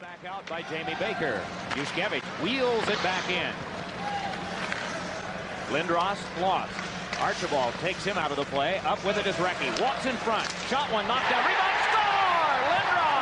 Back out by Jamie Baker. Yushkevich wheels it back in. Lindros lost. Archibald takes him out of the play. Up with it is Recchi. Walks in front. Shot one, knocked down. Rebound, score! Lindros!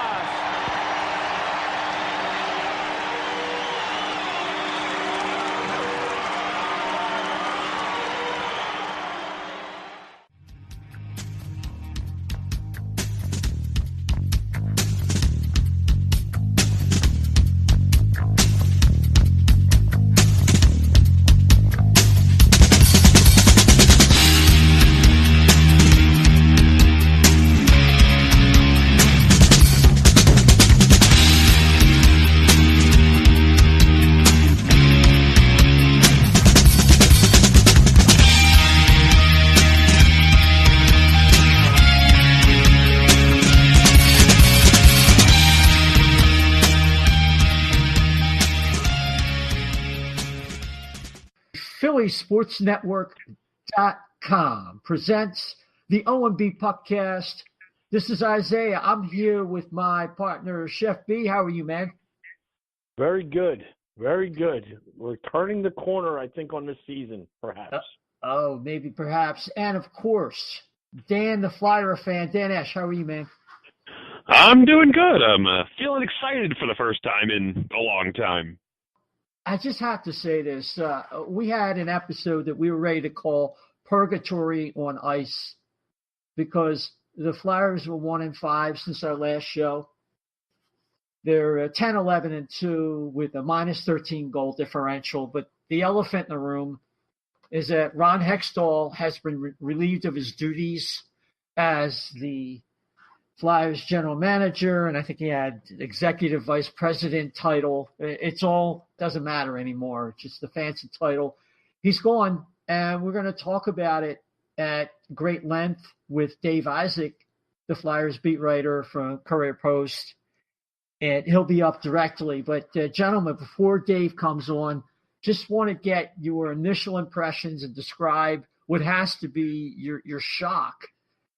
PhillySportsNetwork.com presents the O&B Puckcast. This is Isaiah. I'm here with my partner, Chef B. How are you, man? Very good. Very good. We're turning the corner, I think, on this season, perhaps. Maybe, perhaps. And, of course, Dan, the Flyer fan. Dan Ash, how are you, man? I'm doing good. I'm feeling excited for the first time in a long time. I just have to say this. We had an episode that we were ready to call Purgatory on Ice because the Flyers were 1-5 since our last show. They're 10-11-2 with a minus 13 goal differential. But the elephant in the room is that Ron Hextall has been relieved of his duties as the Flyers general manager, and I think he had executive vice president title. It's all doesn't matter anymore. It's just the fancy title. He's gone, and we're going to talk about it at great length with Dave Isaac, the Flyers beat writer from Courier Post, and he'll be up directly. But gentlemen, before Dave comes on, just want to get your initial impressions and describe what has to be your shock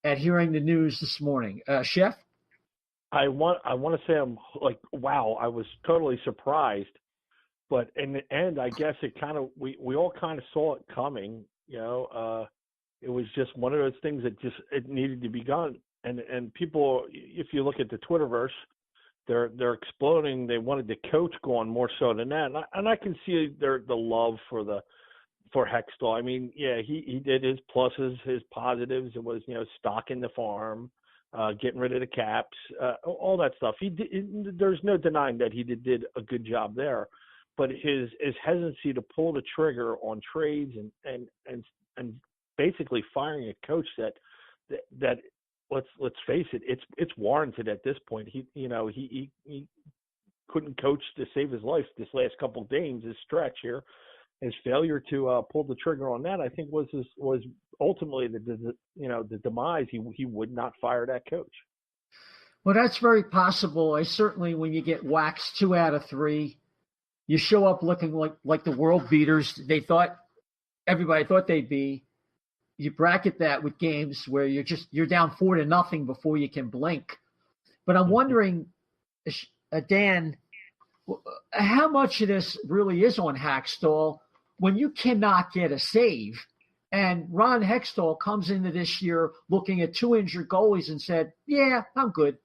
at hearing the news this morning. Chef? I want to say I'm like, wow, I was totally surprised. But in the end, I guess it kind of, we all kind of saw it coming, you know. It was just one of those things that it needed to be done. And people, if you look at the Twitterverse, they're exploding. They wanted the coach gone more so than that. And I can see the love for Hakstol. I mean, yeah, he did his pluses, his positives. It was, you know, stocking the farm, getting rid of the caps, all that stuff. There's no denying that he did a good job there, but his hesitancy to pull the trigger on trades and basically firing a coach that let's face it, it's warranted at this point. He couldn't coach to save his life this last couple of games, his stretch here. His failure to pull the trigger on that, I think, was ultimately the demise. He would not fire that coach. Well, that's very possible. Certainly, when you get waxed 2 out of 3, you show up looking like the world beaters everybody thought they'd be. You bracket that with games where you're down 4-0 before you can blink. But I'm wondering, Dan, how much of this really is on Hakstol when you cannot get a save? And Ron Hextall comes into this year looking at 2 injured goalies and said, yeah, I'm good.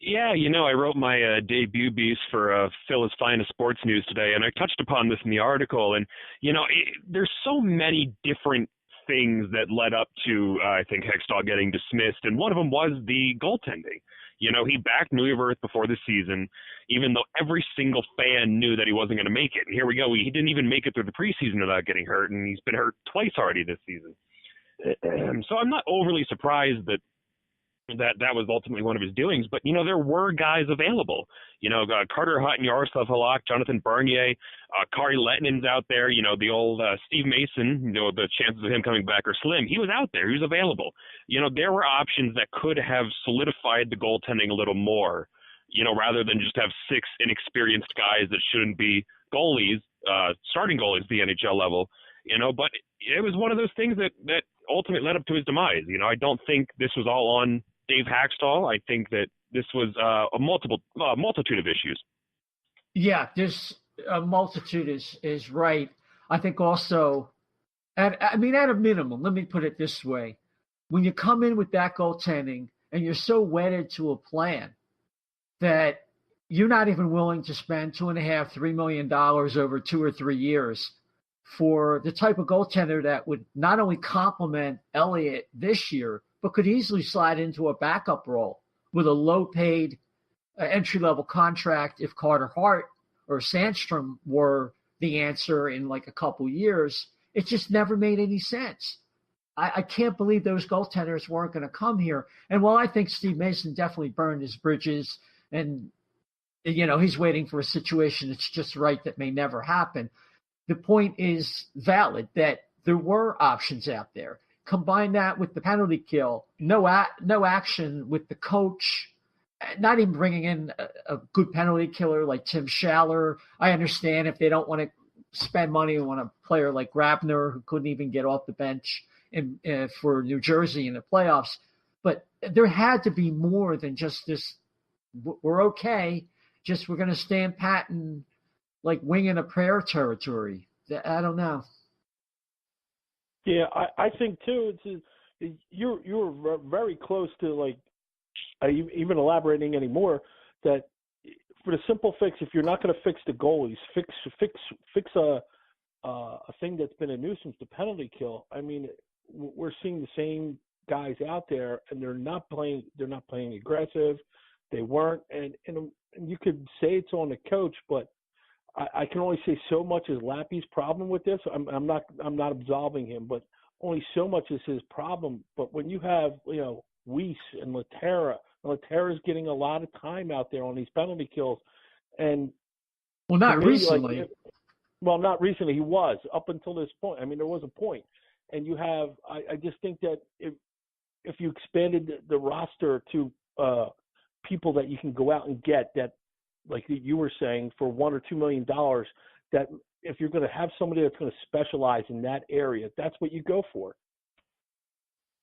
Yeah, you know, I wrote my debut piece for Phil's Finest Sports News today, and I touched upon this in the article. And, you know, there's so many different things that led up to, I think, Hextall getting dismissed, and one of them was the goaltending. You know, he backed Neuwirth before the season, even though every single fan knew that he wasn't going to make it. And here we go. He didn't even make it through the preseason without getting hurt, and he's been hurt twice already this season. So I'm not overly surprised that was ultimately one of his doings. But, you know, there were guys available. You know, Carter Hutton, Yaroslav Halak, Jonathan Bernier, Kari Lettinen's out there. You know, the old Steve Mason, you know, the chances of him coming back are slim. He was out there. He was available. You know, there were options that could have solidified the goaltending a little more, you know, rather than just have 6 inexperienced guys that shouldn't be goalies, starting goalies at the NHL level. You know, but it was one of those things that ultimately led up to his demise. You know, I don't think this was all on Dave Hakstol. I think that this was a multitude of issues. Yeah, this multitude is right. I think also, at a minimum, let me put it this way. When you come in with that goaltending and you're so wedded to a plan that you're not even willing to spend $2.5–3 million over 2 or 3 years for the type of goaltender that would not only complement Elliott this year, but could easily slide into a backup role with a low-paid entry-level contract if Carter Hart or Sandstrom were the answer in like a couple years. It just never made any sense. I can't believe those goaltenders weren't going to come here. And while I think Steve Mason definitely burned his bridges and, he's waiting for a situation that's just right that may never happen, the point is valid that there were options out there. Combine that with the penalty kill, no action with the coach, not even bringing in a good penalty killer like Tim Schaller. I understand if they don't want to spend money on a player like Grabner, who couldn't even get off the bench for New Jersey in the playoffs. But there had to be more than just this, we're okay, just we're going to stand pat and like winging a prayer territory. I don't know. Yeah, I think too. You're very close to like even elaborating anymore that for the simple fix, if you're not going to fix the goalies, fix a thing that's been a nuisance, the penalty kill. I mean, we're seeing the same guys out there, and they're not playing aggressive. They weren't, and you could say it's on the coach, but I can only say so much is Lappy's problem with this. I'm not absolving him, but only so much is his problem. But when you have Weiss and Laterra's getting a lot of time out there on these penalty kills, and not recently. Not recently. He was up until this point. I mean, there was a point, and you have. I just think that if you expanded the roster to people that you can go out and get that, like you were saying, for $1 or $2 million, that if you're going to have somebody that's going to specialize in that area, that's what you go for.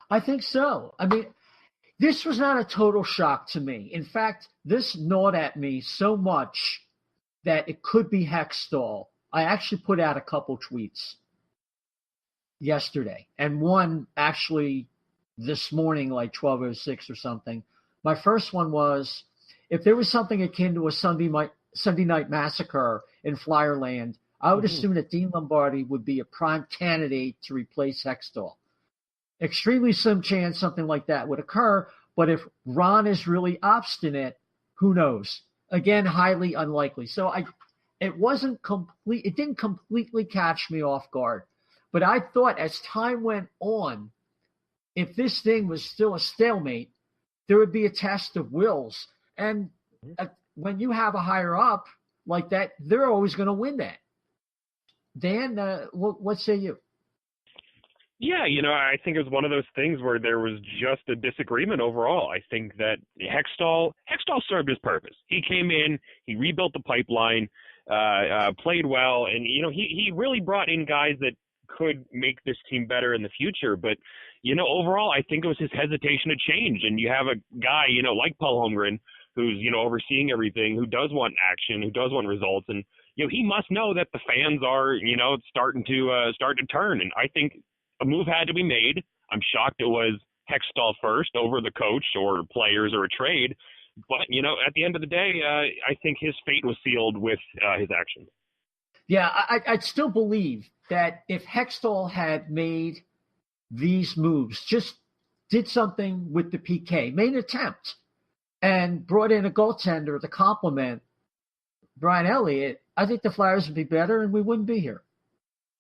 I think so. I mean, this was not a total shock to me. In fact, this gnawed at me so much that it could be Hakstol. I actually put out a couple tweets yesterday, and one actually this morning, like 12:06 or something. My first one was, if there was something akin to a Sunday night massacre in Flyerland, I would assume that Dean Lombardi would be a prime candidate to replace Hextall. Extremely slim chance something like that would occur, but if Ron is really obstinate, who knows? Again, highly unlikely. So it wasn't complete. It didn't completely catch me off guard, but I thought as time went on, if this thing was still a stalemate, there would be a test of wills. And when you have a higher up like that, they're always going to win that. Dan, what say you? Yeah, I think it was one of those things where there was just a disagreement overall. I think that Hextall served his purpose. He came in, he rebuilt the pipeline, played well, and he really brought in guys that could make this team better in the future. But overall, I think it was his hesitation to change. And you have a guy like Paul Holmgren, who's overseeing everything, who does want action, who does want results, and he must know that the fans are starting to turn. And I think a move had to be made. I'm shocked it was Hextall first over the coach or players or a trade. But, at the end of the day, I think his fate was sealed with his actions. Yeah, I'd still believe that if Hextall had made these moves, just did something with the PK, made an attempt, and brought in a goaltender to complement Brian Elliott, I think the Flyers would be better and we wouldn't be here.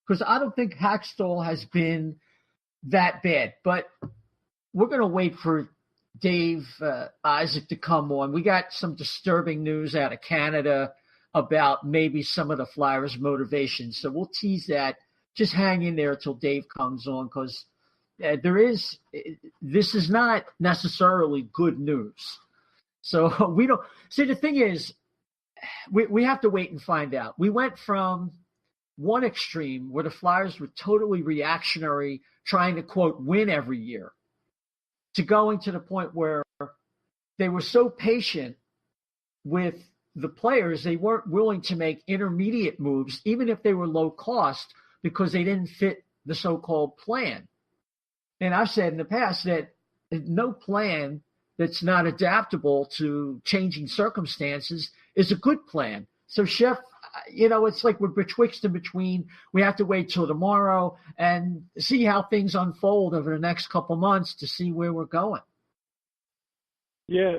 Because I don't think Hakstol has been that bad. But we're going to wait for Dave Isaac to come on. We got some disturbing news out of Canada about maybe some of the Flyers' motivations. So we'll tease that. Just hang in there until Dave comes on, because this is not necessarily good news. So we don't see. The thing is, we have to wait and find out. We went from one extreme where the Flyers were totally reactionary, trying to, quote, win every year, to going to the point where they were so patient with the players, they weren't willing to make intermediate moves, even if they were low cost, because they didn't fit the so-called plan. And I've said in the past that no plan that's not adaptable to changing circumstances is a good plan. So, Chef, it's like we're betwixt and between. We have to wait till tomorrow and see how things unfold over the next couple months to see where we're going. Yeah,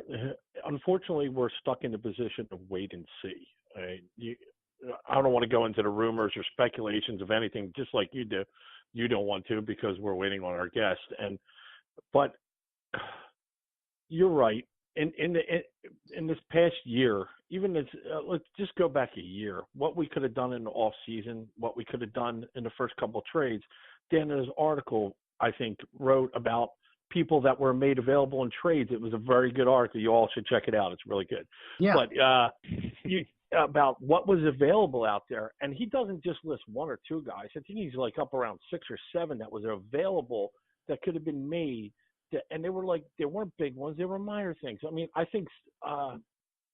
unfortunately, we're stuck in the position of wait and see. I don't want to go into the rumors or speculations of anything, just like you do. You don't want to because we're waiting on our guest. But you're right. In this past year, even let's just go back a year. What we could have done in the off season, what we could have done in the first couple of trades. Dan, in his article, I think, wrote about people that were made available in trades. It was a very good article. You all should check it out. It's really good. Yeah. But about what was available out there, and he doesn't just list one or two guys. I think he's like up around 6 or 7 that was available that could have been made. And they weren't big ones. They were minor things. I mean, I think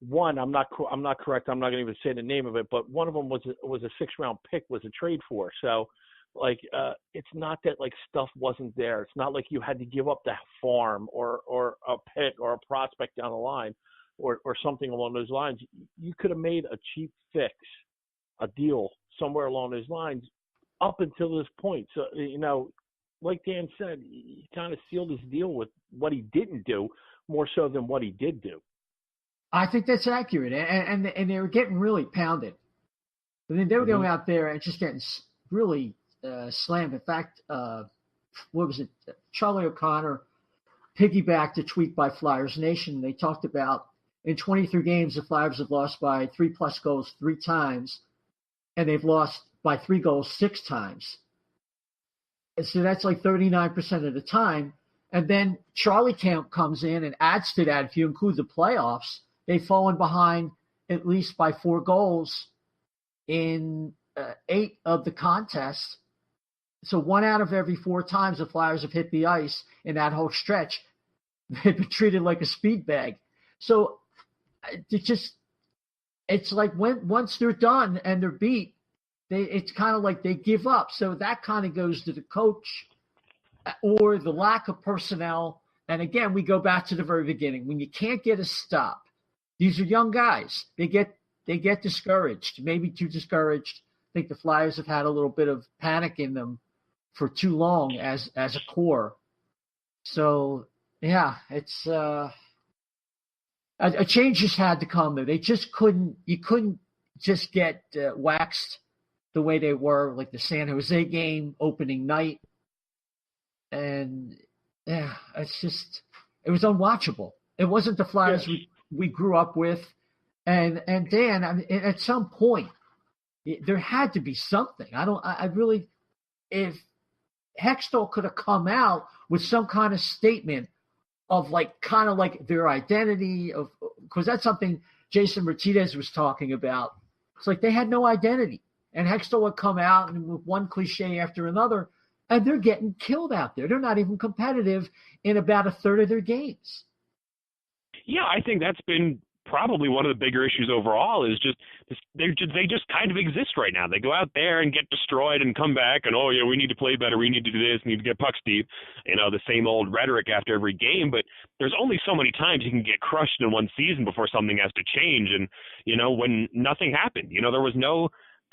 one, I'm not correct. I'm not going to even say the name of it, but one of them was a 6th-round pick was a trade for. So, it's not that stuff wasn't there. It's not like you had to give up the farm or a pick or a prospect down the line or something along those lines. You could have made a cheap fix, a deal somewhere along those lines up until this point. So, like Dan said, he kind of sealed his deal with what he didn't do more so than what he did do. I think that's accurate. And they were getting really pounded. I mean, they were going out there and just getting really slammed. In fact, what was it? Charlie O'Connor piggybacked a tweet by Flyers Nation. They talked about in 23 games, the Flyers have lost by 3+ goals 3 times, and they've lost by 3 goals 6 times. And so that's like 39% of the time. And then Charlie Camp comes in and adds to that. If you include the playoffs, they've fallen behind at least by 4 goals in 8 of the contests. So 1 out of every 4 times the Flyers have hit the ice in that whole stretch, they've been treated like a speed bag. So it's like once they're done and they're beat, it's kind of like they give up. So that kind of goes to the coach or the lack of personnel. And again, we go back to the very beginning. When you can't get a stop, these are young guys. They get discouraged, maybe too discouraged. I think the Flyers have had a little bit of panic in them for too long as a core. So yeah, it's a change just had to come there. They just couldn't. You couldn't just get waxed the way they were, like the San Jose game opening night. And yeah, it was unwatchable. It wasn't the Flyers we grew up with. And Dan, I mean, at some point, there had to be something. If Hakstol could have come out with some kind of statement of kind of their identity because that's something Jason Martinez was talking about. It's like they had no identity. And Hakstol would come out and with one cliche after another, and they're getting killed out there. They're not even competitive in about a third of their games. Yeah, I think that's been probably one of the bigger issues overall is just they just kind of exist right now. They go out there and get destroyed and come back and, oh, yeah, we need to play better. We need to do this. We need to get pucks deep. The same old rhetoric after every game. But there's only so many times you can get crushed in one season before something has to change. And, when nothing happened, there was no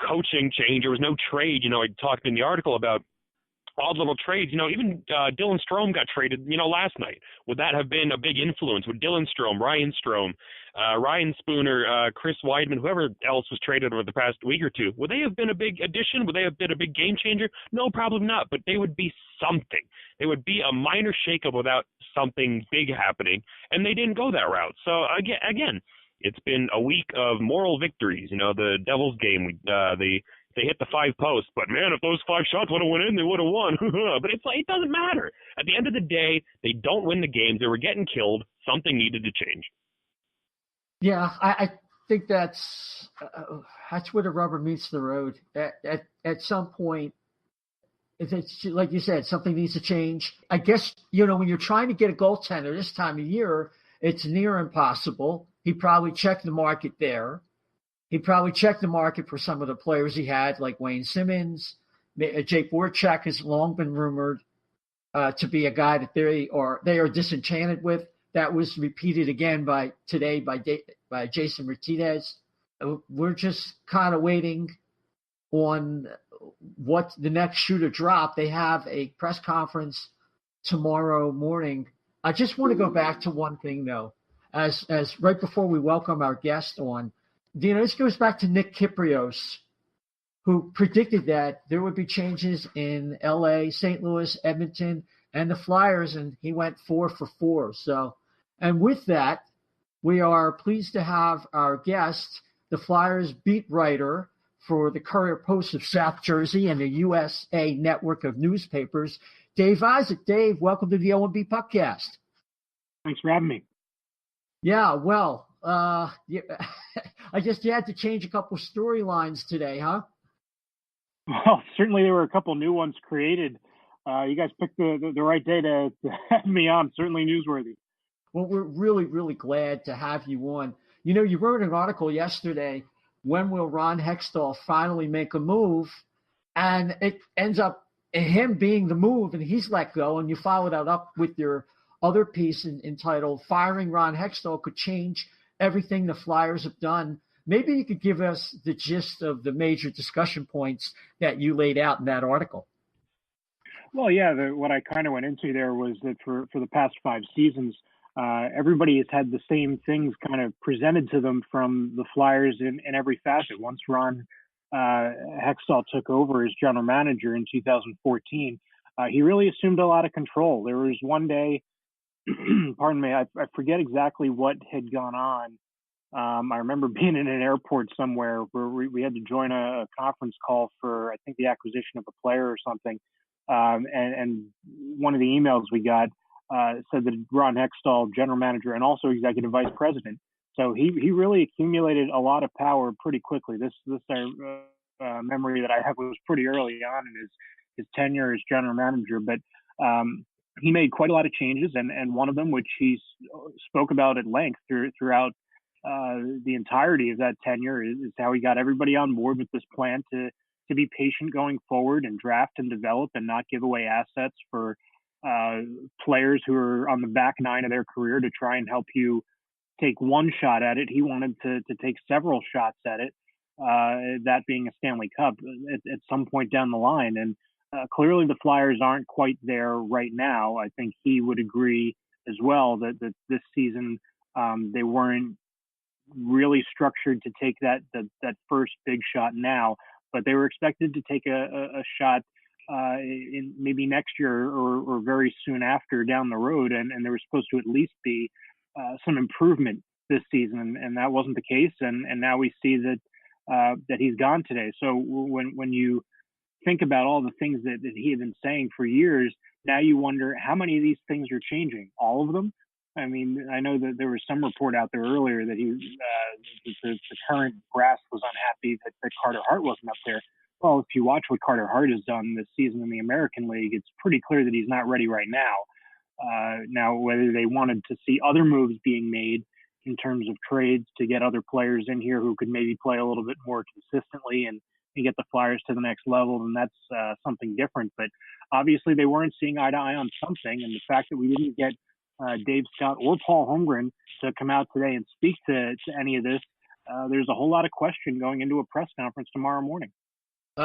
coaching change. There was no trade. I talked in the article about all the little trades. Even Dylan Strome got traded, last night. Would that have been a big influence? Would Dylan Strome, Ryan Strome, Ryan Spooner, Chris Weidman, whoever else was traded over the past week or two, would they have been a big addition? Would they have been a big game changer? No, probably not, but they would be something. They would be a minor shakeup without something big happening, and they didn't go that route. So, again, it's been a week of moral victories. The Devils game, they hit the 5 posts, but man, if those 5 shots would have went in, they would have won. But it's it doesn't matter. At the end of the day, they don't win the games. They were getting killed. Something needed to change. Yeah, I think that's where the rubber meets the road. At some point, if it's like you said, something needs to change. I guess when you're trying to get a goaltender this time of year, it's near impossible. He probably checked the market there. He probably checked the market for some of the players he had, like Wayne Simmons. Jake Voracek has long been rumored to be a guy that they are disenchanted with. That was repeated again today by Jason Martinez. We're just kind of waiting on what the next shoe to drop. They have a press conference tomorrow morning. I just want to go back to one thing though, as right before we welcome our guest on. This goes back to Nick Kyprios, who predicted that there would be changes in LA, St. Louis, Edmonton, and the Flyers, and he went 4 for 4. So, and with that, we are pleased to have our guest, the Flyers beat writer for the Courier Post of South Jersey and the USA network of newspapers, Dave Isaac. Dave, welcome to the OMB Puckcast. Thanks for having me. Yeah, well, I guess you had to change a couple storylines today, huh? Well, certainly there were a couple new ones created. You guys picked the right day to have me on. Certainly newsworthy. Well, we're really, really glad to have you on. You wrote an article yesterday, when will Ron Hextall finally make a move? And it ends up him being the move, and he's let go. And you follow that up with your other piece entitled Firing Ron Hextall Could Change Everything the Flyers Have Done. Maybe you could give us the gist of the major discussion points that you laid out in that article. Well, yeah, what I kind of went into there was that for the past 5 seasons, everybody has had the same things kind of presented to them from the Flyers in every facet. Once Ron Hextall took over as general manager in 2014, he really assumed a lot of control. There was one day, pardon me, I forget exactly what had gone on. I remember being in an airport somewhere where we had to join a conference call for, I think, the acquisition of a player or something. And one of the emails we got said that Ron Hextall, general manager and also executive vice president. So he really accumulated a lot of power pretty quickly. This memory that I have was pretty early on in his tenure as general manager, but he made quite a lot of changes, and one of them, which he spoke about at length throughout the entirety of that tenure, is how he got everybody on board with this plan to be patient going forward and draft and develop and not give away assets for players who are on the back nine of their career to try and help you take one shot at it. He wanted to take several shots at it, that being a Stanley Cup at some point down the line. And clearly the Flyers aren't quite there right now. I think he would agree as well that this season they weren't really structured to take that first big shot now, but they were expected to take a shot in maybe next year or very soon after down the road, and there was supposed to at least be some improvement this season, and that wasn't the case, and now we see that he's gone today. So when you think about all the things that he had been saying for years, now you wonder how many of these things are changing. All of them? I mean, I know that there was some report out there earlier that the current brass was unhappy that Carter Hart wasn't up there. Well, if you watch what Carter Hart has done this season in the American League, it's pretty clear that he's not ready right now. Now, whether they wanted to see other moves being made in terms of trades to get other players in here who could maybe play a little bit more consistently and get the Flyers to the next level, then that's something different. But obviously they weren't seeing eye to eye on something, and the fact that we didn't get Dave Scott or Paul Holmgren to come out today and speak to any of this, there's a whole lot of question going into a press conference tomorrow morning.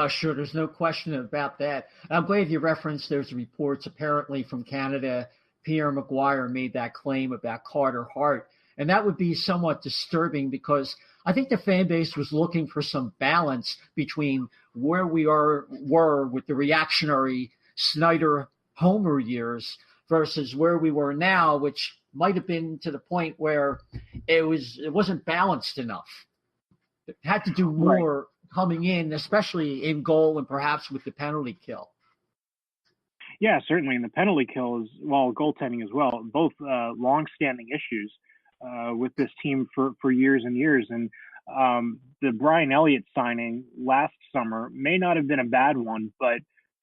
Sure, there's no question about that. I'm glad you referenced those reports. Apparently from Canada, Pierre McGuire made that claim about Carter Hart, and that would be somewhat disturbing because I think the fan base was looking for some balance between where we were with the reactionary Snyder-Homer years versus where we were now, which might have been to the point where it wasn't balanced enough. It had to do more coming in, especially in goal and perhaps with the penalty kill. Yeah, certainly. And the penalty kill is, well, goaltending as well, both long-standing issues with this team for years and years. And the Brian Elliott signing last summer may not have been a bad one, but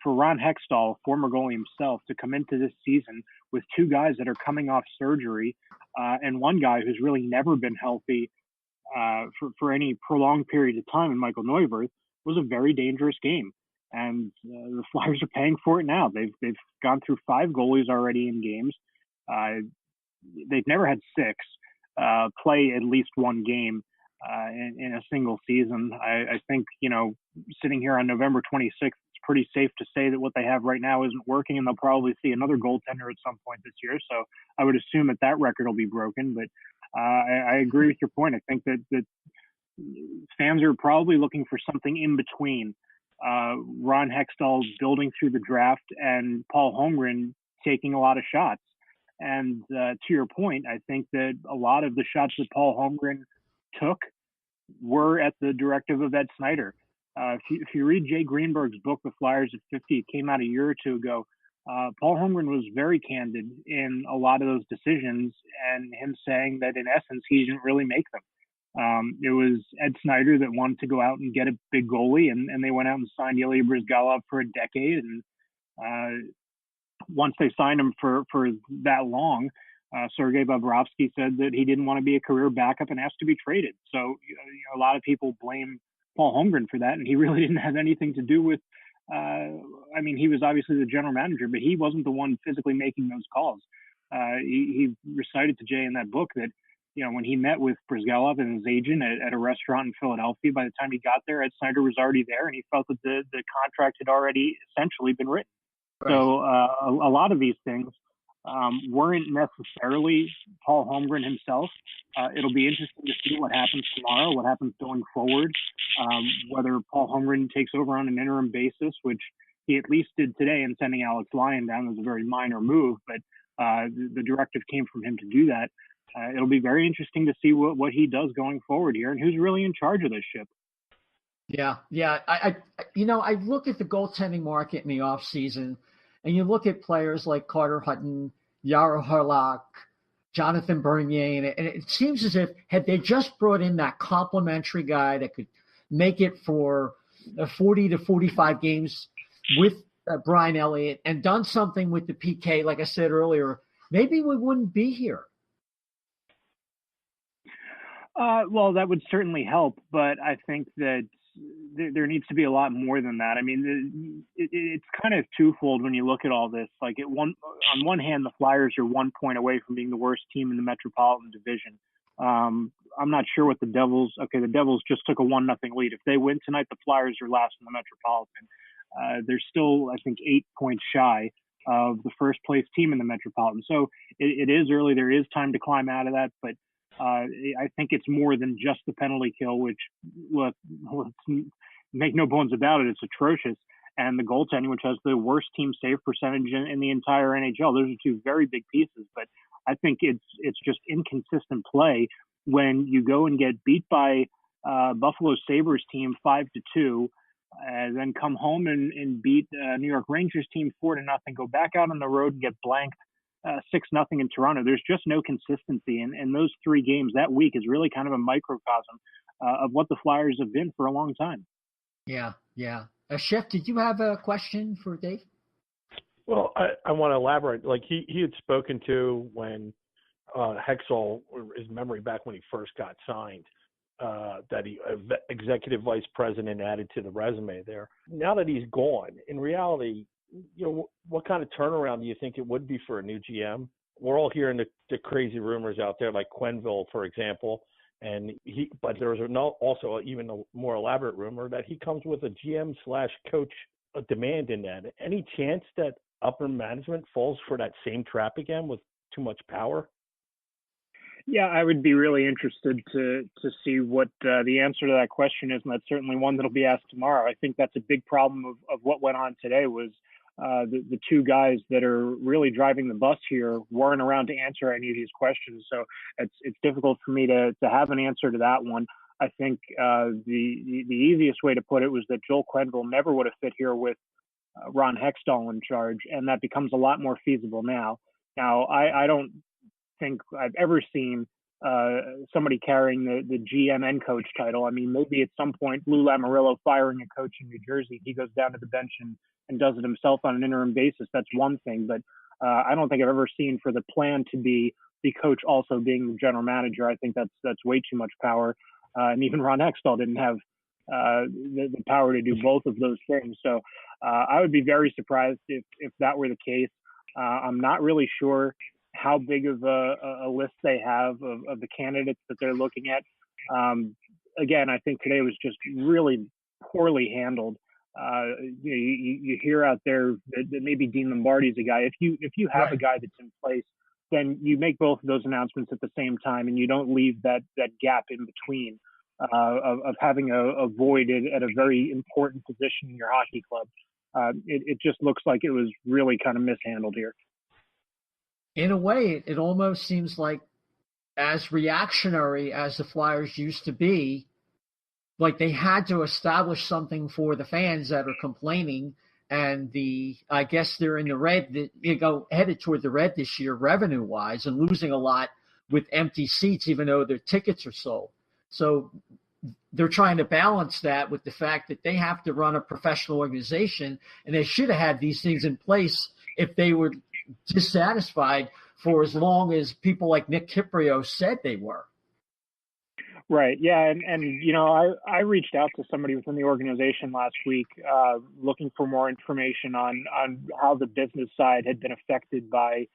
for Ron Hextall, former goalie himself, to come into this season with two guys that are coming off surgery and one guy who's really never been healthy for any prolonged period of time in Michael Neuwirth was a very dangerous game. And the Flyers are paying for it now. They've gone through 5 goalies already in games. They've never had 6 play at least one game in a single season. I think, sitting here on November 26th, it's pretty safe to say that what they have right now isn't working, and they'll probably see another goaltender at some point this year. So I would assume that record will be broken. But I agree with your point. I think that fans are probably looking for something in between Ron Hextall building through the draft and Paul Holmgren taking a lot of shots. And to your point, I think that a lot of the shots that Paul Holmgren took were at the directive of Ed Snyder. If you read Jay Greenberg's book, The Flyers at 50, it came out a year or two ago. Paul Holmgren was very candid in a lot of those decisions, and him saying that in essence he didn't really make them. It was Ed Snyder that wanted to go out and get a big goalie, and they went out and signed Ilya Bryzgalov for a decade. And once they signed him for that long, Sergei Bobrovsky said that he didn't want to be a career backup and asked to be traded. So a lot of people blame Paul Holmgren for that, and he really didn't have anything to do with. He was obviously the general manager, but he wasn't the one physically making those calls. He recited to Jay in that book that, when he met with Bryzgalov and his agent at a restaurant in Philadelphia, by the time he got there, Ed Snyder was already there, and he felt that the contract had already essentially been written. Right. So a lot of these things weren't necessarily Paul Holmgren himself. It'll be interesting to see what happens tomorrow, what happens going forward, whether Paul Holmgren takes over on an interim basis, which he at least did today in sending Alex Lyon down. It was a very minor move, but the directive came from him to do that. It'll be very interesting to see what he does going forward here and who's really in charge of this ship. Yeah. I look at the goaltending market in the offseason, and you look at players like Carter Hutton, Yaro Harlach, Jonathan Bernier, and it seems as if had they just brought in that complimentary guy that could make it for 40 to 45 games with Brian Elliott and done something with the PK, like I said earlier, maybe we wouldn't be here. Well, that would certainly help, but I think that there needs to be a lot more than that. I mean, it's kind of twofold when you look at all this. Like on one hand, the Flyers are 1 point away from being the worst team in the Metropolitan Division. I'm not sure what the Devils just took a 1-0 lead. If they win tonight, the Flyers are last in the Metropolitan. They're still, I think, 8 points shy of the first place team in the Metropolitan. So it is early. There is time to climb out of that, but I think it's more than just the penalty kill, which, let's make no bones about it, it's atrocious. And the goaltending, which has the worst team save percentage in the entire NHL. Those are 2 very big pieces, but I think it's just inconsistent play when you go and get beat by Buffalo Sabres team 5-2, and then come home and beat New York Rangers team 4-0, go back out on the road and get blanked 6-0 in Toronto. There's just no consistency. And those 3 games that week is really kind of a microcosm of what the Flyers have been for a long time. Yeah. Chef, did you have a question for Dave? Well, I want to elaborate. Like he had spoken to when Hextall, his memory back when he first got signed, that he executive vice president added to the resume there. Now that he's gone, in reality, what kind of turnaround do you think it would be for a new GM? We're all hearing the crazy rumors out there, like Quenneville, for example, but there's also even a more elaborate rumor that he comes with a GM/coach demand in that. Any chance that upper management falls for that same trap again with too much power? Yeah, I would be really interested to see what the answer to that question is, and that's certainly one that'll be asked tomorrow. I think that's a big problem of what went on today was the 2 guys that are really driving the bus here weren't around to answer any of these questions. So it's difficult for me to have an answer to that one. I think the easiest way to put it was that Joel Quenneville never would have fit here with Ron Hextall in charge, and that becomes a lot more feasible now. Now, I don't think I've ever seen somebody carrying the GM and coach title. I mean, maybe at some point Lou Lamoriello firing a coach in New Jersey, he goes down to the bench and does it himself on an interim basis. That's one thing, but I don't think I've ever seen for the plan to be the coach also being the general manager. I think that's way too much power. And even Ron Hextall didn't have the power to do both of those things. So I would be very surprised if that were the case. I'm not really sure how big of a list they have of the candidates that they're looking at. Again, I think today was just really poorly handled. You hear out there that maybe Dean Lombardi's a guy. If you have a guy that's in place, then you make both of those announcements at the same time, and you don't leave that gap in between of having a void at a very important position in your hockey club. It just looks like it was really kind of mishandled here. In a way, it almost seems like, as reactionary as the Flyers used to be, like they had to establish something for the fans that are complaining. And I guess they're in the red, headed toward the red this year, revenue wise, and losing a lot with empty seats, even though their tickets are sold. So they're trying to balance that with the fact that they have to run a professional organization, and they should have had these things in place if they were dissatisfied for as long as people like Nick Kiprio said they were. Right. Yeah. And I reached out to somebody within the organization last week looking for more information on how the business side had been affected by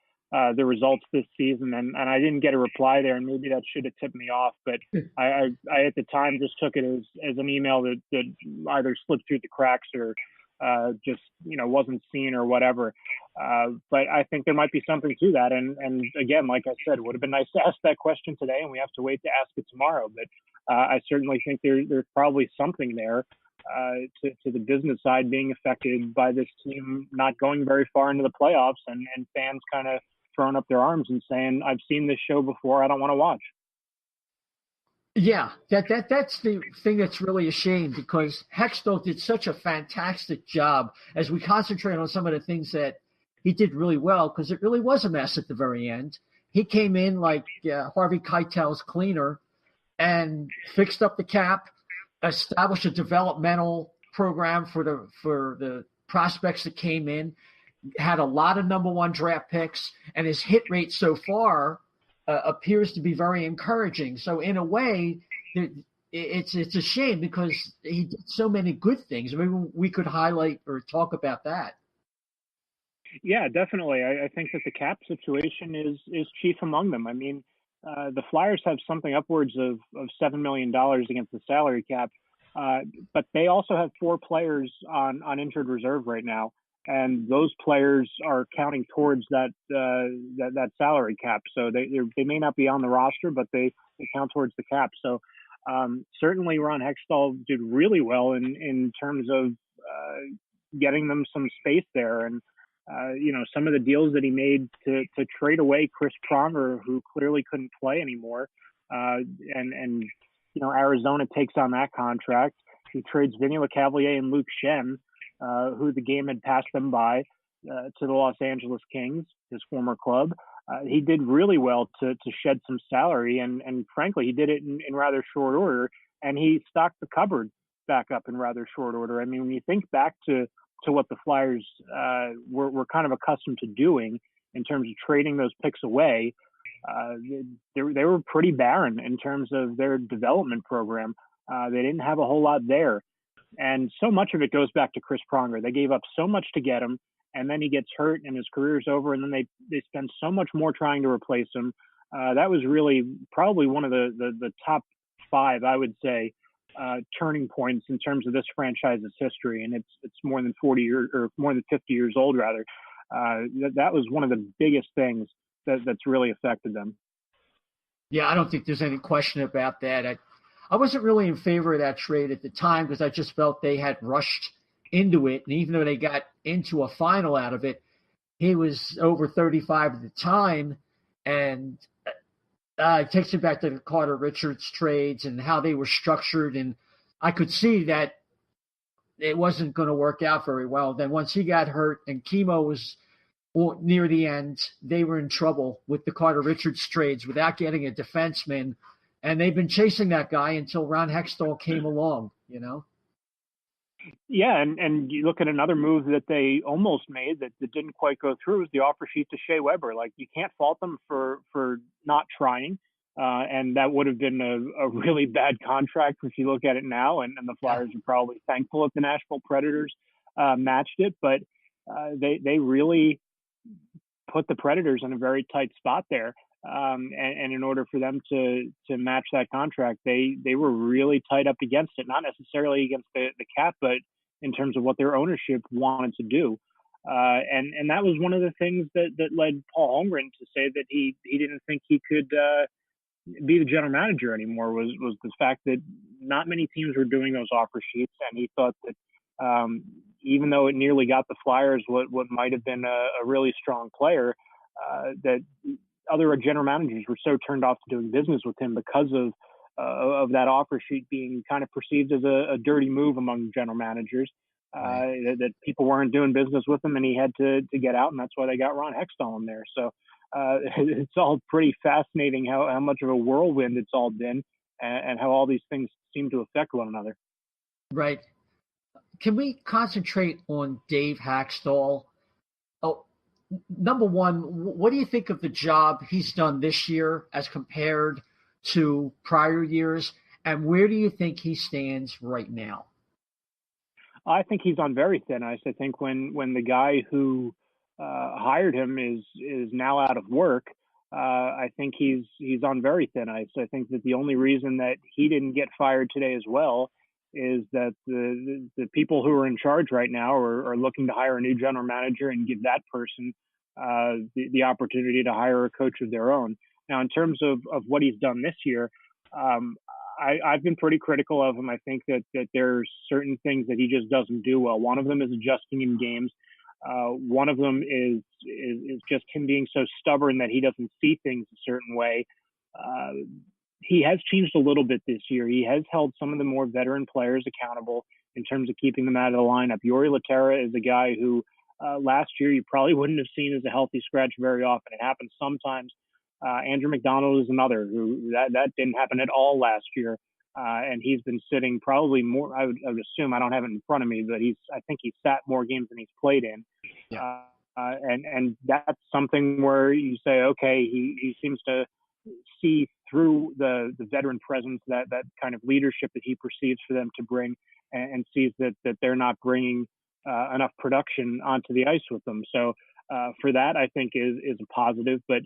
the results this season. And I didn't get a reply there, and maybe that should have tipped me off. But I at the time just took it as an email that either slipped through the cracks or just wasn't seen or whatever. But I think there might be something to that. And again, like I said, it would have been nice to ask that question today, and we have to wait to ask it tomorrow. But I certainly think there's probably something there to the business side being affected by this team not going very far into the playoffs, and fans kind of throwing up their arms and saying, I've seen this show before, I don't want to watch. Yeah, that's the thing that's really a shame, because Hakstol did such a fantastic job as we concentrate on some of the things that he did really well, because it really was a mess at the very end. He came in like Harvey Keitel's cleaner and fixed up the cap, established a developmental program for the prospects that came in, had a lot of number one draft picks, and his hit rate so far appears to be very encouraging. So in a way, it's a shame, because he did so many good things. Maybe we could highlight or talk about that. Yeah, definitely. I think that the cap situation is chief among them. I mean, the Flyers have something upwards of $7 million against the salary cap, but they also have 4 players on injured reserve right now. And those players are counting towards that salary cap. So they may not be on the roster, but they count towards the cap. So certainly Ron Hextall did really well in terms of getting them some space there. And, some of the deals that he made to trade away Chris Pronger, who clearly couldn't play anymore. And Arizona takes on that contract. He trades Vinny LeCavalier and Luke Shen, who the game had passed them by, to the Los Angeles Kings, his former club. He did really well to shed some salary, and frankly, he did it in rather short order, and he stocked the cupboard back up in rather short order. I mean, when you think back to what the Flyers were kind of accustomed to doing in terms of trading those picks away, they were pretty barren in terms of their development program. They didn't have a whole lot there. And so much of it goes back to Chris Pronger. They gave up so much to get him, and then he gets hurt and his career's over, and then they spend so much more trying to replace him. That was really probably one of the top 5, I would say, turning points in terms of this franchise's history. And it's more than 40 years, or more than 50 years old, rather. That was one of the biggest things that's really affected them. Yeah, I don't think there's any question about that. I wasn't really in favor of that trade at the time, because I just felt they had rushed into it. And even though they got into a final out of it, he was over 35 at the time. And it takes me back to the Carter Richards trades and how they were structured. And I could see that it wasn't going to work out very well. Then once he got hurt and Chemo was or near the end, they were in trouble with the Carter Richards trades without getting a defenseman. And they've been chasing that guy until Ron Hextall came along, Yeah, and you look at another move that they almost made that didn't quite go through is the offer sheet to Shea Weber. Like, you can't fault them for not trying, and that would have been a really bad contract if you look at it now, and the Flyers are probably thankful if the Nashville Predators matched it, but they really put the Predators in a very tight spot there. And in order for them to match that contract, they were really tight up against it, not necessarily against the cap, but in terms of what their ownership wanted to do. And that was one of the things that led Paul Holmgren to say that he didn't think he could be the general manager anymore, was the fact that not many teams were doing those offer sheets. And he thought that even though it nearly got the Flyers what might have been a really strong player, that other general managers were so turned off to doing business with him because of that offer sheet being kind of perceived as a dirty move among general managers, that people weren't doing business with him and he had to get out. And that's why they got Ron Hextall in there. So it's all pretty fascinating how much of a whirlwind it's all been and how all these things seem to affect one another. Right. Can we concentrate on Dave Hakstol? Oh, number one, what do you think of the job he's done this year as compared to prior years? And where do you think he stands right now? I think he's on very thin ice. I think when the guy who hired him is now out of work, I think he's on very thin ice. I think that the only reason that he didn't get fired today as well is that the people who are in charge right now are looking to hire a new general manager and give that person the opportunity to hire a coach of their own. Now, in terms of what he's done this year, I've been pretty critical of him. I think that there's certain things that he just doesn't do well. One of them is adjusting in games. One of them is just him being so stubborn that he doesn't see things a certain way. He has changed a little bit this year. He has held some of the more veteran players accountable in terms of keeping them out of the lineup. Yuri Laterra is a guy who last year you probably wouldn't have seen as a healthy scratch very often. It happens sometimes. Andrew Mcdonald is another who that didn't happen at all last year. And he's been sitting probably more, I would assume, I don't have it in front of me, but I think he's sat more games than he's played in. Yeah. And that's something where you say, okay, he seems to see through the veteran presence, that kind of leadership that he perceives for them to bring, and sees that they're not bringing enough production onto the ice with them. So for that, I think is a positive, but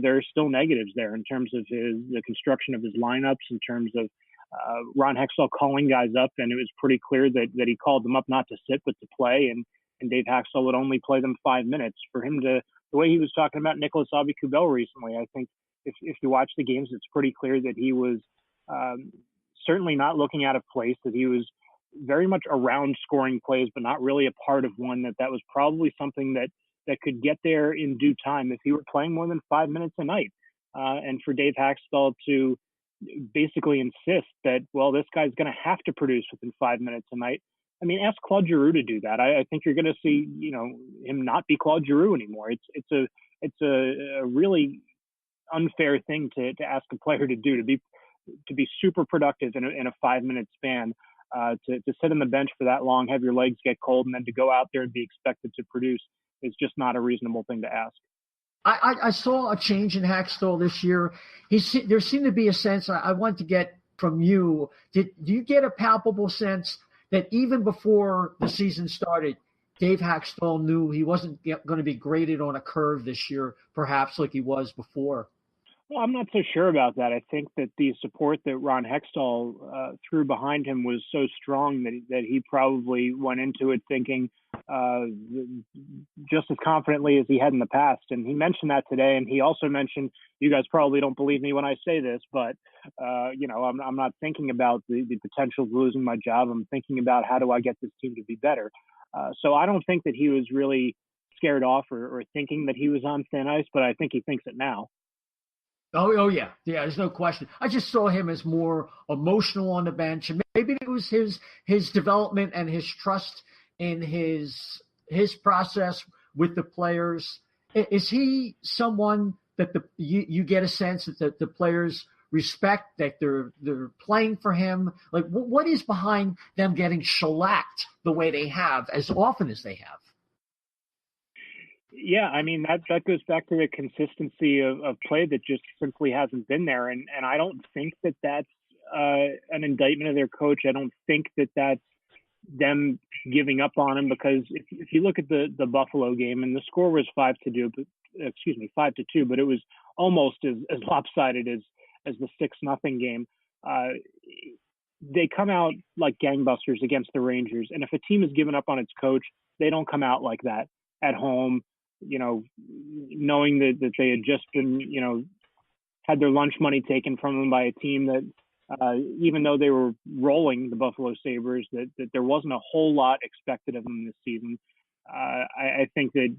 there are still negatives there in terms of the construction of his lineups, in terms of Ron Hextall calling guys up, and it was pretty clear that he called them up not to sit but to play, and Dave Hakstol would only play them 5 minutes. For him the way he was talking about Nicholas Aube-Kubel recently, I think if you watch the games, it's pretty clear that he was certainly not looking out of place, that he was very much around scoring plays, but not really a part of one, that was probably something that could get there in due time if he were playing more than 5 minutes a night. And for Dave Hakstol to basically insist that, well, this guy's going to have to produce within 5 minutes a night. I mean, ask Claude Giroux to do that. I think you're going to see, him not be Claude Giroux anymore. It's a really unfair thing to ask a player to do, to be super productive in a 5 minute span, to sit on the bench for that long, have your legs get cold, and then to go out there and be expected to produce is just not a reasonable thing to ask. I saw a change in Hakstol this year. There seemed to be a sense I want to get from you. Do you get a palpable sense that even before the season started, Dave Hakstol knew he wasn't going to be graded on a curve this year, perhaps like he was before? Well, I'm not so sure about that. I think that the support that Ron Hextall threw behind him was so strong that he probably went into it thinking just as confidently as he had in the past. And he mentioned that today. And he also mentioned, you guys probably don't believe me when I say this, but, I'm not thinking about the potential of losing my job. I'm thinking about how do I get this team to be better. So I don't think that he was really scared off or thinking that he was on thin ice, but I think he thinks it now. Oh yeah. There's no question. I just saw him as more emotional on the bench, and maybe it was his development and his trust in his process with the players? Is he someone that you get a sense that the players respect, that they're playing for him? Like, what is behind them getting shellacked the way they have as often as they have? Yeah, I mean, that goes back to the consistency of play that just simply hasn't been there. And I don't think that that's an indictment of their coach. I don't think that that's them giving up on him, because if you look at the Buffalo game, and the score was 5-2, but it was almost as lopsided as the 6-0 game. They come out like gangbusters against the Rangers. And if a team has given up on its coach, they don't come out like that at home, knowing that they had just been, had their lunch money taken from them by a team that, even though they were rolling the Buffalo Sabres, that there wasn't a whole lot expected of them this season. I think that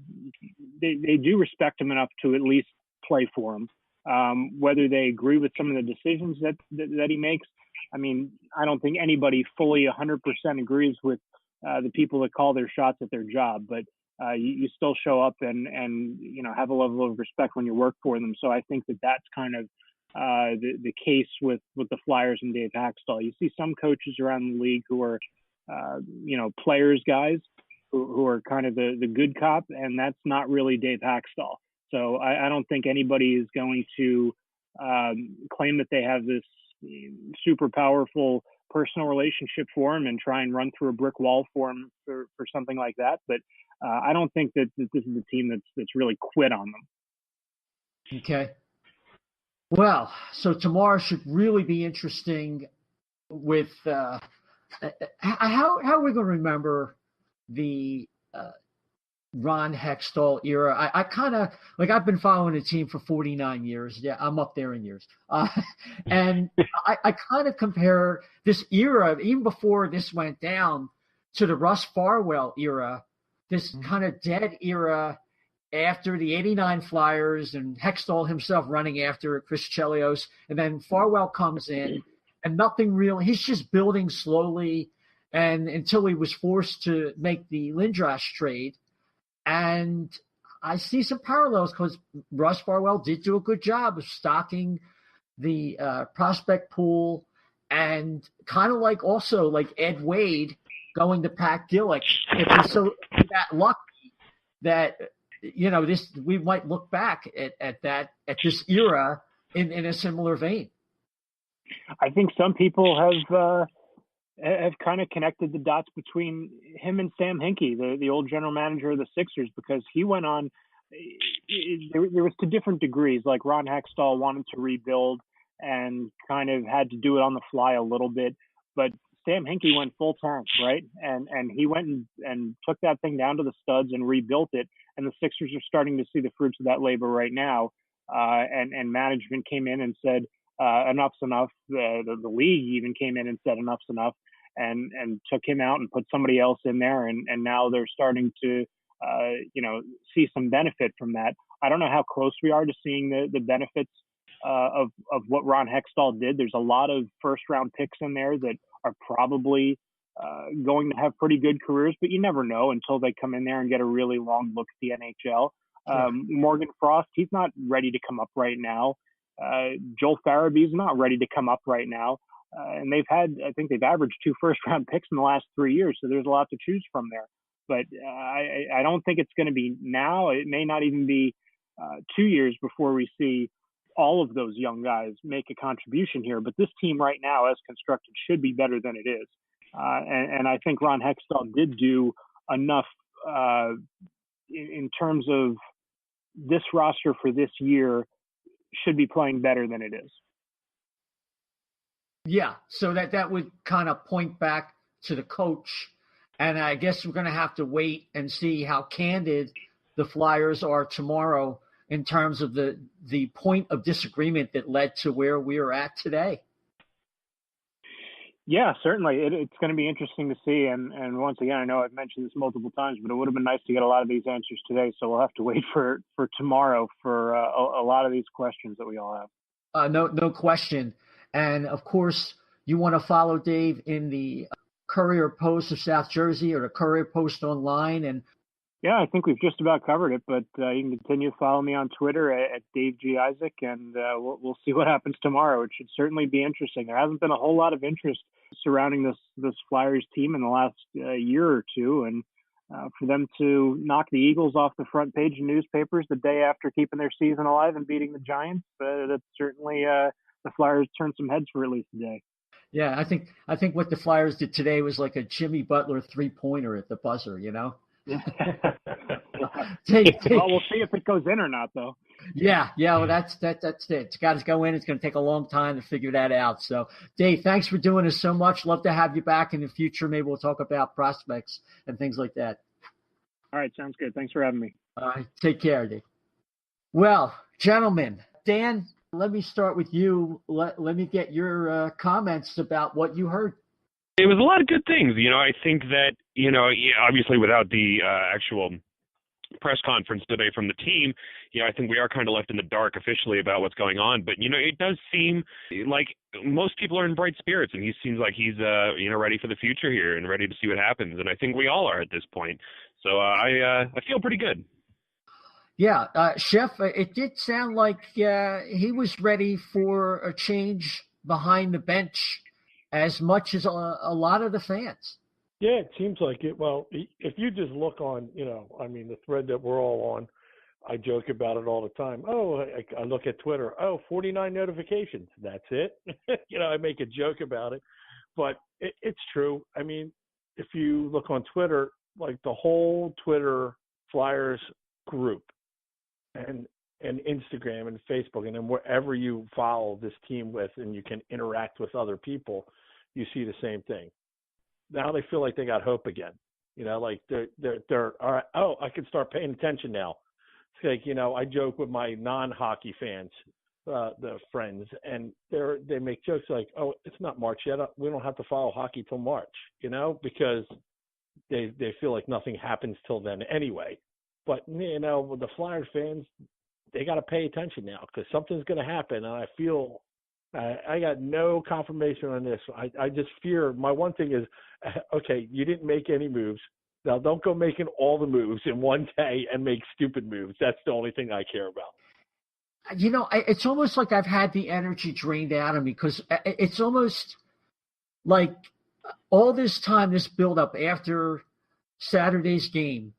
they do respect him enough to at least play for him. Whether they agree with some of the decisions that he makes, I mean, I don't think anybody fully 100% agrees with the people that call their shots at their job, but you still show up and have a level of respect when you work for them. So I think that that's kind of the case with the Flyers and Dave Hakstol. You see some coaches around the league who are players guys who are kind of the good cop, and that's not really Dave Hakstol. So I don't think anybody is going to claim that they have this super powerful personal relationship for him and try and run through a brick wall for him for something like that. But I don't think that this is a team that's really quit on them. Okay. Well, so tomorrow should really be interesting with how are we going to remember the Ron Hextall era. I kind of I've been following the team for 49 years. Yeah, I'm up there in years. And I kind of compare this era, even before this went down, to the Russ Farwell era, this kind of dead era after the 89 Flyers and Hextall himself running after Chris Chelios. And then Farwell comes in and nothing really, he's just building slowly and until he was forced to make the Lindros trade. And I see some parallels because Russ Farwell did do a good job of stocking the prospect pool, and kind of also like Ed Wade going to Pat Gillick. If we're so that lucky that, we might look back at this era in a similar vein. I think some people have kind of connected the dots between him and Sam Hinkie, the old general manager of the Sixers, because he went on. There was to different degrees. Like Ron Hextall wanted to rebuild and kind of had to do it on the fly a little bit, but Sam Hinkie went full tank, right? And he went and took that thing down to the studs and rebuilt it. And the Sixers are starting to see the fruits of that labor right now. And management came in and said, enough's enough. The league even came in and said enough's enough, and took him out and put somebody else in there. And now they're starting to, see some benefit from that. I don't know how close we are to seeing the benefits of what Ron Hextall did. There's a lot of first round picks in there that are probably going to have pretty good careers, but you never know until they come in there and get a really long look at the NHL. Morgan Frost, he's not ready to come up right now. Joel Farabee's not ready to come up right now. And I think they've averaged 2 first-round picks in the last 3 years, so there's a lot to choose from there. But I don't think it's going to be now. It may not even be 2 years before we see all of those young guys make a contribution here. But this team right now, as constructed, should be better than it is. And I think Ron Hextall did do enough in terms of this roster for this year should be playing better than it is. Yeah, so that would kind of point back to the coach. And I guess we're going to have to wait and see how candid the Flyers are tomorrow in terms of the point of disagreement that led to where we are at today. Yeah, certainly. It's going to be interesting to see. And once again, I know I've mentioned this multiple times, but it would have been nice to get a lot of these answers today. So we'll have to wait for tomorrow for a lot of these questions that we all have. No question. And, of course, you want to follow Dave in the Courier Post of South Jersey or the Courier Post online. And Yeah, I think we've just about covered it, but you can continue to follow me on Twitter at Dave G. Isaac, and we'll see what happens tomorrow. It should certainly be interesting. There hasn't been a whole lot of interest surrounding this Flyers team in the last year or two, and for them to knock the Eagles off the front page of newspapers the day after keeping their season alive and beating the Giants, that's certainly the Flyers turned some heads for at least today. Yeah, I think what the Flyers did today was like a Jimmy Butler 3-pointer at the buzzer, you know? Well, we'll see if it goes in or not, though. Yeah. Well, that's it. It's got to go in. It's going to take a long time to figure that out. So, Dave, thanks for doing this so much. Love to have you back in the future. Maybe we'll talk about prospects and things like that. All right, sounds good. Thanks for having me. All right, take care, Dave. Well, gentlemen, Dan, let me start with you. Let me get your comments about what you heard. It was a lot of good things. I think that, obviously without the actual press conference today from the team, I think we are kind of left in the dark officially about what's going on. But, it does seem like most people are in bright spirits, and he seems like he's, ready for the future here and ready to see what happens. And I think we all are at this point. So I feel pretty good. Yeah, Chef, it did sound like he was ready for a change behind the bench as much as a lot of the fans. Yeah, it seems like it. Well, if you just look on, the thread that we're all on, I joke about it all the time. Oh, I look at Twitter. Oh, 49 notifications. That's it. I make a joke about it. But it's true. I mean, if you look on Twitter, like the whole Twitter Flyers group and Instagram and Facebook, and then wherever you follow this team with and you can interact with other people, you see the same thing. Now they feel like they got hope again. Like they're all right. Oh, I can start paying attention now. It's like, I joke with my non-hockey fans, the friends, and they make jokes like, oh, it's not March yet. We don't have to follow hockey till March, because they feel like nothing happens till then anyway. But, with the Flyers fans, they got to pay attention now because something's going to happen. And I feel I got no confirmation on this. I just fear. My one thing is, okay, you didn't make any moves. Now don't go making all the moves in one day and make stupid moves. That's the only thing I care about. It's almost like I've had the energy drained out of me because it's almost like all this time, this buildup after Saturday's game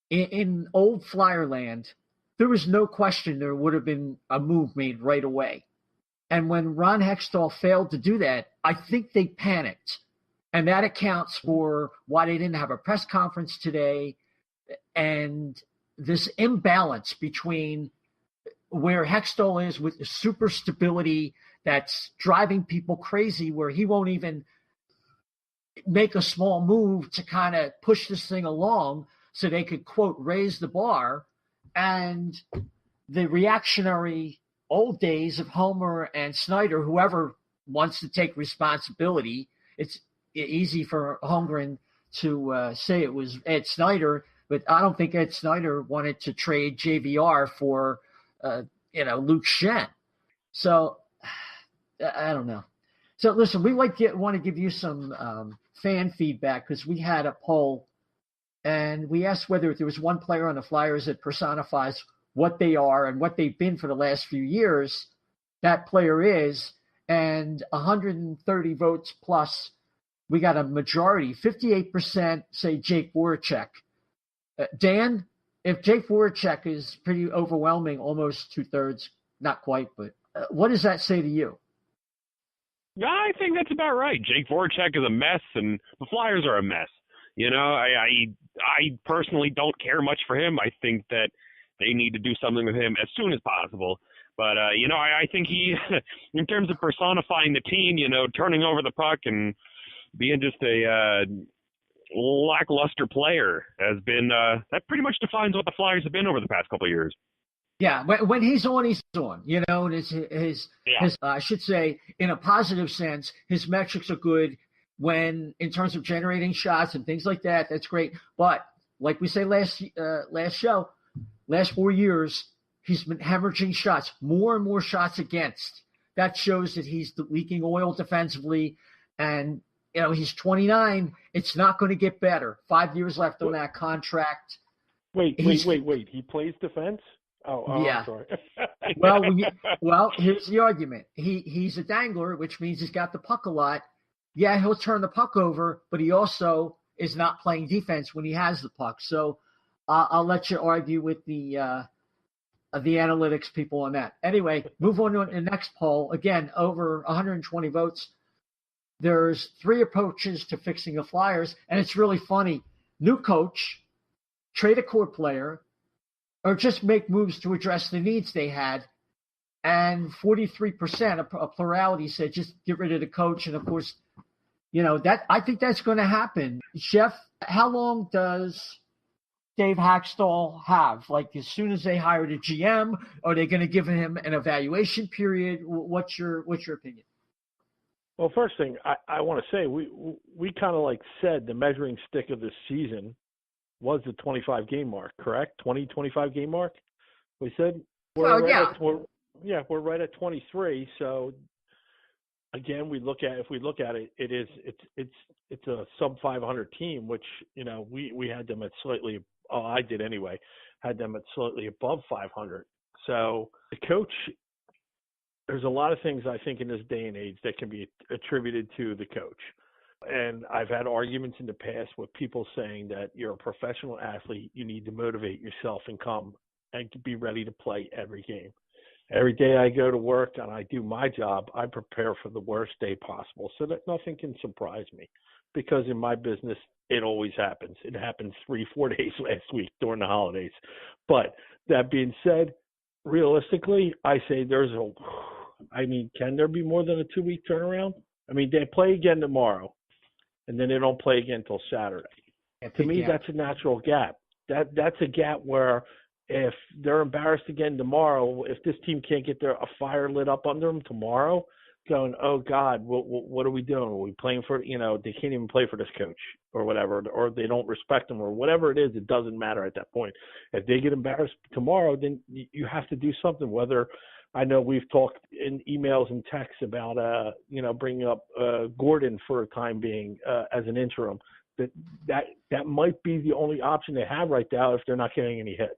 in old Flyerland, there was no question there would have been a move made right away. And when Ron Hextall failed to do that, I think they panicked. And that accounts for why they didn't have a press conference today and this imbalance between where Hakstol is with the super stability that's driving people crazy, where he won't even make a small move to kind of push this thing along so they could, quote, raise the bar, and the reactionary old days of Homer and Snyder, whoever wants to take responsibility. It's easy for Holmgren to say it was Ed Snyder, but I don't think Ed Snyder wanted to trade JVR for, Luke Shen. So I don't know. So listen, we want to give you some fan feedback because we had a poll and we asked whether there was one player on the Flyers that personifies what they are and what they've been for the last few years. That player is, and 130 votes plus, we got a majority, 58% say Jake Voracek. Dan, if Jake Voracek is pretty overwhelming, almost 2/3, not quite, but what does that say to you? I think that's about right. Jake Voracek is a mess, and the Flyers are a mess. I personally don't care much for him. I think that they need to do something with him as soon as possible. But, I think he, in terms of personifying the team, turning over the puck and being just a lackluster player has been, that pretty much defines what the Flyers have been over the past couple of years. Yeah, when he's on, he's on. And his I should say, in a positive sense, his metrics are good when, in terms of generating shots and things like that. That's great. But like we say last show, last 4 years, he's been hemorrhaging shots, more and more shots against. That shows that he's leaking oil defensively, and he's 29. It's not going to get better. 5 years left on that contract. Wait. He plays defense? Oh, yeah. I'm sorry. Well, here's the argument. He's a dangler, which means he's got the puck a lot. Yeah, he'll turn the puck over, but he also is not playing defense when he has the puck. So I'll let you argue with the analytics people on that. Anyway, move on to the next poll. Again, over 120 votes. There's 3 approaches to fixing the Flyers, and it's really funny. New coach, trade a core player, or just make moves to address the needs they had. And 43%, a plurality, said just get rid of the coach. And of course, that I think that's going to happen. Chef, how long does Dave Hakstol have? Like, as soon as they hired a GM, are they going to give him an evaluation period? What's your opinion? Well, first thing I want to say, we kind of like said the measuring stick of this season was the 25 game mark, correct? 25 game mark. We said we're right at 23. So again, if we look at it, it's a sub 500 team, which we had them at slightly. Oh, I did anyway. Had them at slightly above 500. So the coach. There's a lot of things I think in this day and age that can be attributed to the coach. And I've had arguments in the past with people saying that you're a professional athlete, you need to motivate yourself and come and be ready to play every game. Every day I go to work and I do my job, I prepare for the worst day possible so that nothing can surprise me. Because in my business, it always happens. It happened 3-4 days last week during the holidays. But that being said, realistically, I say can there be more than a 2-week turnaround? I mean, they play again tomorrow, and then they don't play again until Saturday. To me, that's a natural gap. That's a gap where if they're embarrassed again tomorrow, if this team can't get a fire lit up under them tomorrow, going, oh God, what are we doing? Are we playing for, they can't even play for this coach or whatever, or they don't respect them or whatever it is. It doesn't matter at that point. If they get embarrassed tomorrow, then you have to do something. Whether I know we've talked in emails and texts about, bringing up Gordon for a time being as an interim. That might be the only option they have right now if they're not getting any hits.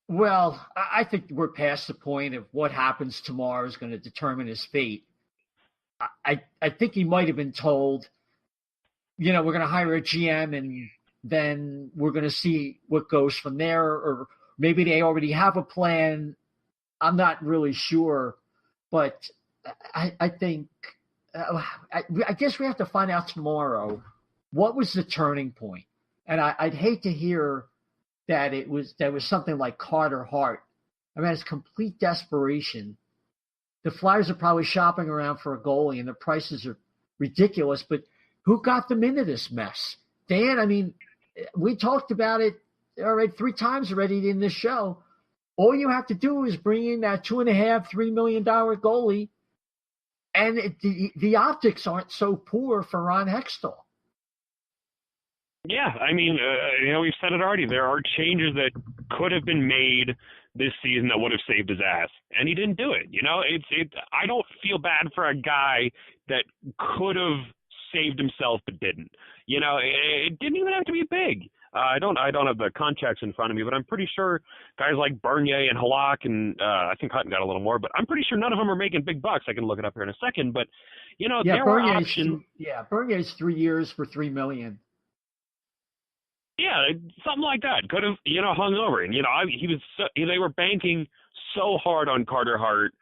Well, I think we're past the point of what happens tomorrow is going to determine his fate. I think he might have been told, we're going to hire a GM and then we're going to see what goes from there. Or maybe they already have a plan. I'm not really sure. But I think, I guess we have to find out tomorrow what was the turning point. And I'd hate to hear that there was something like Carter Hart. I mean, it's complete desperation. The Flyers are probably shopping around for a goalie, and the prices are ridiculous. But who got them into this mess? Dan, I mean, we talked about it already 3 times already in this show. All you have to do is bring in that $2.5-3 million goalie, and the optics aren't so poor for Ron Hextall. Yeah, I mean, we've said it already. There are changes that could have been made this season that would have saved his ass, and he didn't do it. I don't feel bad for a guy that could have saved himself but didn't. It didn't even have to be big. I don't have the contracts in front of me, but I'm pretty sure guys like Bernier and Halak and I think Hutton got a little more, but I'm pretty sure none of them are making big bucks. I can look it up here in a second, but there were options. Bernier's 3 years for $3 million. Yeah, something like that could have, hung over. And, they were banking so hard on Carter Hart,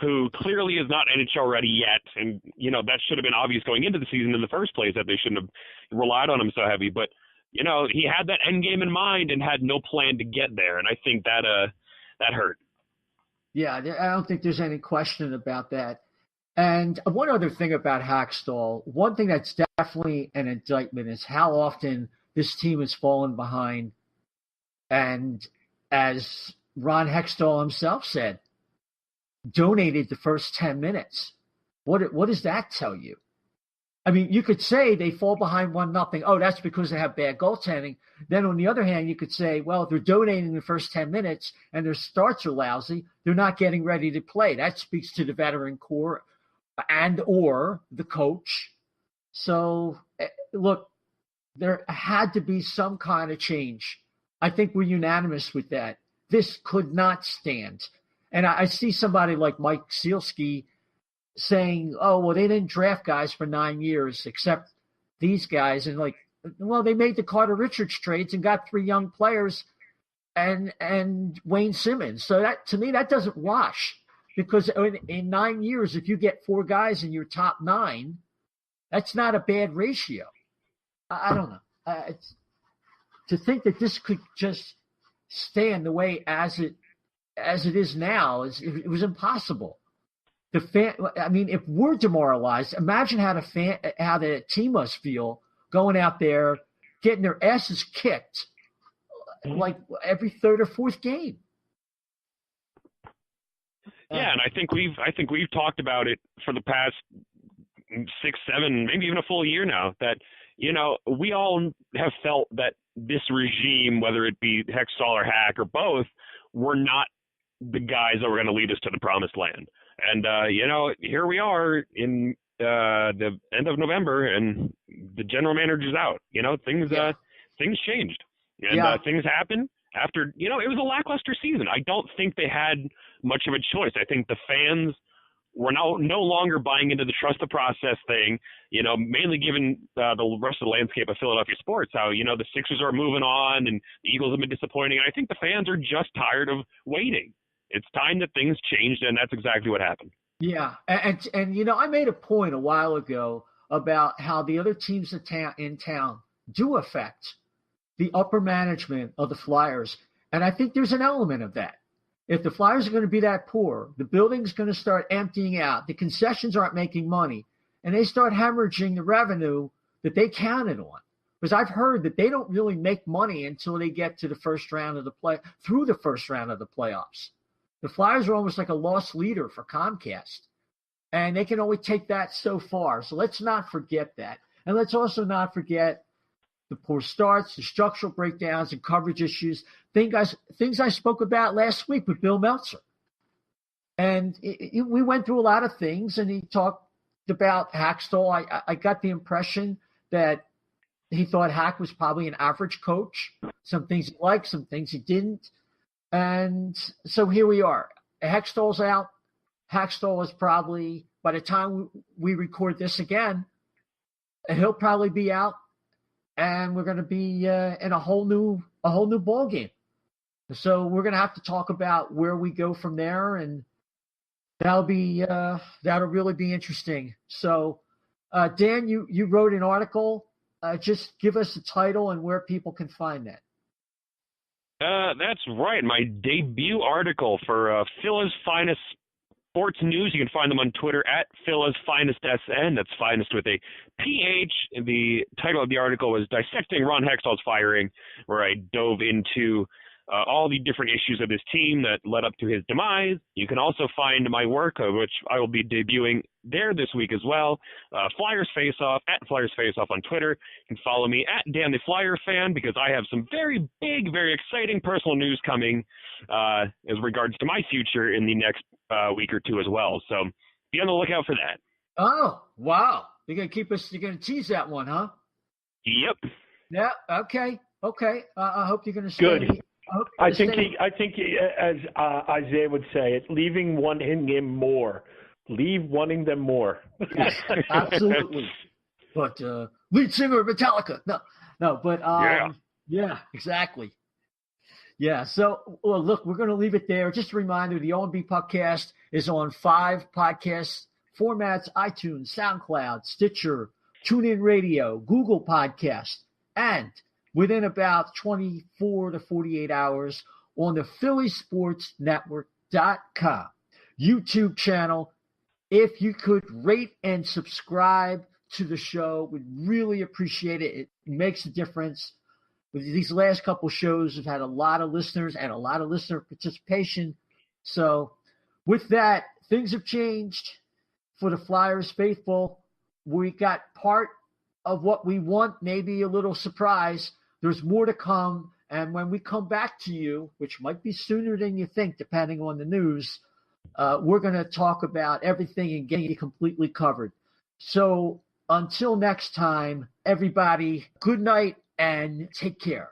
who clearly is not NHL ready yet. And, that should have been obvious going into the season in the first place that they shouldn't have relied on him so heavy. But, he had that end game in mind and had no plan to get there. And I think that hurt. Yeah, I don't think there's any question about that. And one other thing about Hakstol, one thing that's definitely an indictment is how often this team has fallen behind. And as Ron Hextall himself said, donated the first 10 minutes. What does that tell you? I mean, you could say they fall behind 1-0. Oh, that's because they have bad goaltending. Then on the other hand, you could say, well, if they're donating the first 10 minutes and their starts are lousy, they're not getting ready to play. That speaks to the veteran core and or the coach. So, look, there had to be some kind of change. I think we're unanimous with that. This could not stand. And I see somebody like Mike Sealski saying, oh, well, they didn't draft guys for 9 years except these guys. And like, well, they made the Carter Richards trades and got 3 young players and Wayne Simmons. So that, to me, that doesn't wash, because in 9 years, if you get 4 guys in your top 9, that's not a bad ratio. I don't know. To think that this could just stand the way as it is now, it was impossible. If we're demoralized, imagine how the team must feel going out there, getting their asses kicked like every third or fourth game. Yeah, and I think we've talked about it for the past 6, 7, maybe even a full year now, that, we all have felt that this regime, whether it be Hextall or Hack or both, were not the guys that were going to lead us to the promised land. And, here we are in the end of November, and the general manager's out. Things changed. And things happened after, it was a lackluster season. I don't think they had much of a choice. I think the fans were no longer buying into the trust the process thing, mainly given the rest of the landscape of Philadelphia sports, how, the Sixers are moving on and the Eagles have been disappointing. And I think the fans are just tired of waiting. It's time that things changed, and that's exactly what happened. Yeah. And I made a point a while ago about how the other teams in town do affect the upper management of the Flyers. And I think there's an element of that. If the Flyers are going to be that poor, the building's going to start emptying out, the concessions aren't making money, and they start hemorrhaging the revenue that they counted on. Because I've heard that they don't really make money until they get to the first round of the playoffs. The Flyers are almost like a lost leader for Comcast, and they can only take that so far. So let's not forget that. And let's also not forget the poor starts, the structural breakdowns and coverage issues, things I spoke about last week with Bill Meltzer. And we went through a lot of things, and he talked about Hakstol. I got the impression that he thought Hack was probably an average coach. Some things he liked, some things he didn't. And so here we are. Hextall's out. Hakstol is probably, by the time we record this again, he'll probably be out. And we're going to be in a whole new ball game. So we're going to have to talk about where we go from there, and that'll really be interesting. So, Dan, you wrote an article. Just give us the title and where people can find that. That's right. My debut article for Phila's Finest Sports News. You can find them on Twitter at Phila's Finest SN. That's finest with a PH. The title of the article was Dissecting Ron Hextall's Firing, where I dove into all the different issues of this team that led up to his demise. You can also find my work, which I will be debuting there this week as well. Flyers Face Off, at Flyers Face Off on Twitter. You can follow me at Dan the Flyer Fan, because I have some very big, very exciting personal news coming as regards to my future in the next week or two as well. So be on the lookout for that. Oh, wow. You're going to tease that one, huh? Yep. Yeah. Okay. I hope you're going to stay. Good. I think as Isaiah would say, it's leaving one in him more. Leave wanting them more. Yes, absolutely. But lead singer of Metallica. No, but yeah, exactly. Yeah, so look, we're going to leave it there. Just a reminder, the O&B Puckcast is on 5 podcast formats: iTunes, SoundCloud, Stitcher, TuneIn Radio, Google Podcast, and within about 24 to 48 hours on the PhillySportsNetwork.com YouTube channel. If you could rate and subscribe to the show, we'd really appreciate it. It makes a difference. These last couple shows have had a lot of listeners and a lot of listener participation. So with that, things have changed for the Flyers faithful. We got part of what we want, maybe a little surprise. There's more to come. And when we come back to you, which might be sooner than you think, depending on the news, we're going to talk about everything and get you completely covered. So until next time, everybody, good night and take care.